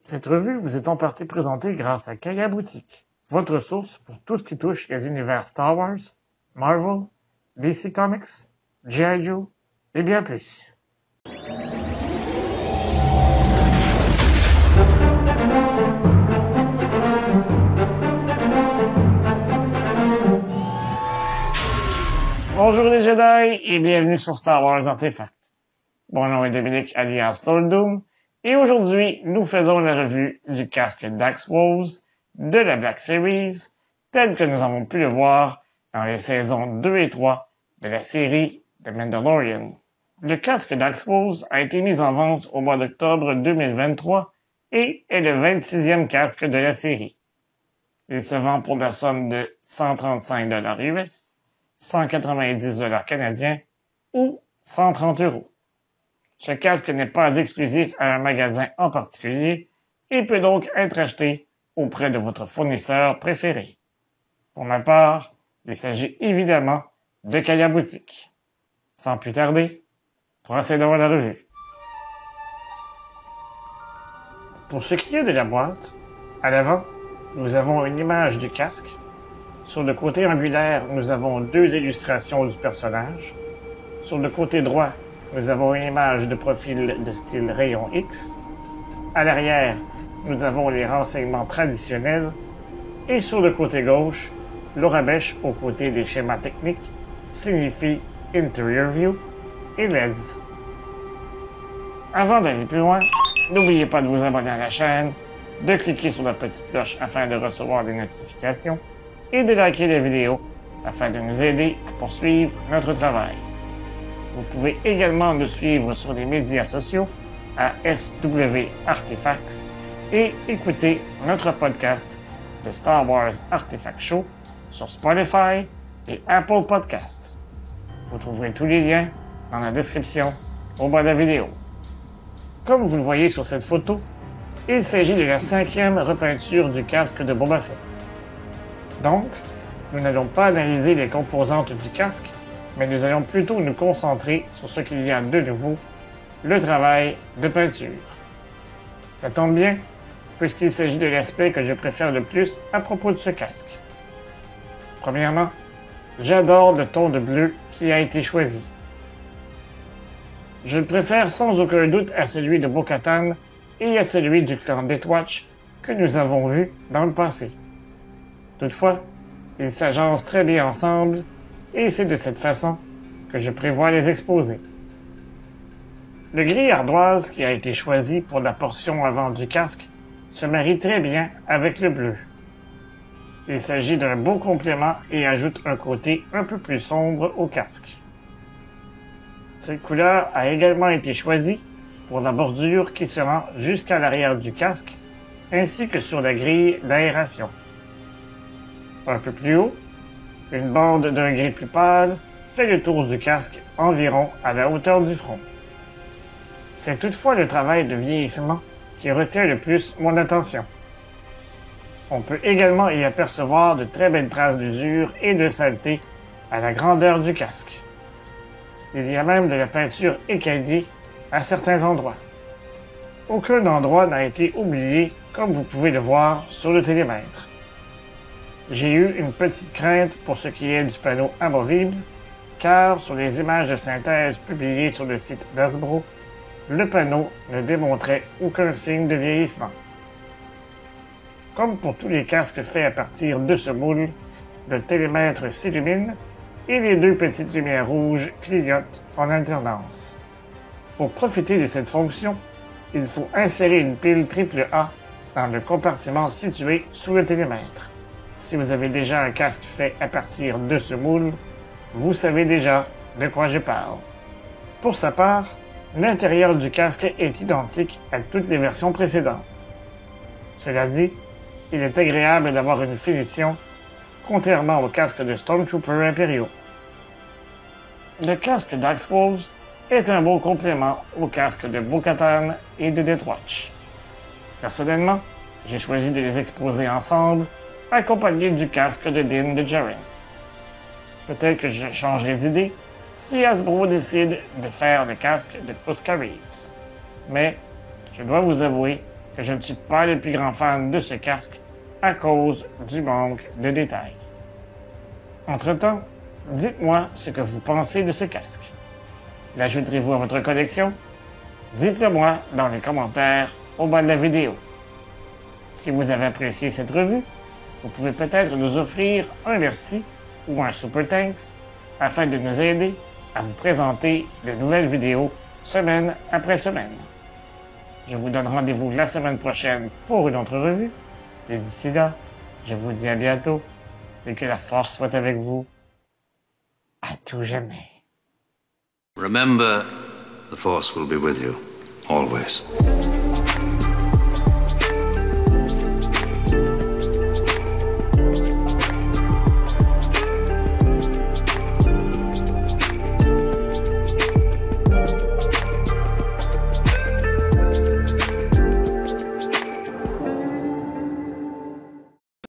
Cette revue vous est en partie présentée grâce à Kaya Boutique, votre source pour tout ce qui touche les univers Star Wars, Marvel, DC Comics, G.I. Joe et bien plus. Bonjour les Jedi et bienvenue sur Star Wars Artefact. Mon nom est Dominique alias Lord Doom et aujourd'hui nous faisons la revue du casque Dax Woz de la Black Series tel que nous avons pu le voir dans les saisons 2 et 3 de la série The Mandalorian. Le casque Dax Woz a été mis en vente au mois d'octobre 2023 et est le 26e casque de la série. Il se vend pour la somme de 135 $ US, 190 $ canadiens ou 130 €. Ce casque n'est pas exclusif à un magasin en particulier et peut donc être acheté auprès de votre fournisseur préféré. Pour ma part, il s'agit évidemment de Kaya Boutique. Sans plus tarder, procédons à la revue. Pour ce qui est de la boîte, à l'avant, nous avons une image du casque. Sur le côté angulaire, nous avons deux illustrations du personnage. Sur le côté droit, nous avons une image de profil de style rayon X. À l'arrière, nous avons les renseignements traditionnels. Et sur le côté gauche, l'orabèche aux côtés des schémas techniques signifie Interior View et LEDs. Avant d'aller plus loin, n'oubliez pas de vous abonner à la chaîne, de cliquer sur la petite cloche afin de recevoir des notifications et de liker la vidéo afin de nous aider à poursuivre notre travail. Vous pouvez également nous suivre sur les médias sociaux à SW Artifacts et écouter notre podcast, le Star Wars Artifact Show, sur Spotify et Apple Podcasts. Vous trouverez tous les liens dans la description au bas de la vidéo. Comme vous le voyez sur cette photo, il s'agit de la 5e repeinture du casque de Boba Fett. Donc, nous n'allons pas analyser les composantes du casque, mais nous allons plutôt nous concentrer sur ce qu'il y a de nouveau, le travail de peinture. Ça tombe bien, puisqu'il s'agit de l'aspect que je préfère le plus à propos de ce casque. Premièrement, j'adore le ton de bleu qui a été choisi. Je le préfère sans aucun doute à celui de Bo-Katan et à celui du clan Death Watch que nous avons vu dans le passé. Toutefois, ils s'agencent très bien ensemble et c'est de cette façon que je prévois les exposer. Le gris ardoise qui a été choisi pour la portion avant du casque se marie très bien avec le bleu. Il s'agit d'un beau complément et ajoute un côté un peu plus sombre au casque. Cette couleur a également été choisie pour la bordure qui se rend jusqu'à l'arrière du casque ainsi que sur la grille d'aération. Un peu plus haut, une bande d'un gris plus pâle fait le tour du casque environ à la hauteur du front. C'est toutefois le travail de vieillissement qui retient le plus mon attention. On peut également y apercevoir de très belles traces d'usure et de saleté à la grandeur du casque. Il y a même de la peinture écaillée à certains endroits. Aucun endroit n'a été oublié comme vous pouvez le voir sur le télémètre. J'ai eu une petite crainte pour ce qui est du panneau amovible, car sur les images de synthèse publiées sur le site d'Hasbro, le panneau ne démontrait aucun signe de vieillissement. Comme pour tous les casques faits à partir de ce moule, le télémètre s'illumine et les deux petites lumières rouges clignotent en alternance. Pour profiter de cette fonction, il faut insérer une pile AAA dans le compartiment situé sous le télémètre. Si vous avez déjà un casque fait à partir de ce moule, vous savez déjà de quoi je parle. Pour sa part, l'intérieur du casque est identique à toutes les versions précédentes. Cela dit, il est agréable d'avoir une finition, contrairement au casque de Stormtroopers impériaux. Le casque Dax Woz est un beau complément au casque de Bo-Katan et de Death Watch. Personnellement, j'ai choisi de les exposer ensemble, accompagné du casque de Din Djarin. Peut-être que je changerai d'idée si Hasbro décide de faire le casque de Oscar Reeves. Mais je dois vous avouer que je ne suis pas le plus grand fan de ce casque à cause du manque de détails. Entre-temps, dites-moi ce que vous pensez de ce casque. L'ajouterez-vous à votre collection? Dites-le moi dans les commentaires au bas de la vidéo. Si vous avez apprécié cette revue, vous pouvez peut-être nous offrir un merci ou un super thanks afin de nous aider à vous présenter de nouvelles vidéos semaine après semaine. Je vous donne rendez-vous la semaine prochaine pour une autre revue. Et d'ici là, je vous dis à bientôt et que la force soit avec vous à tout jamais. Remember, the Force will be with you, always.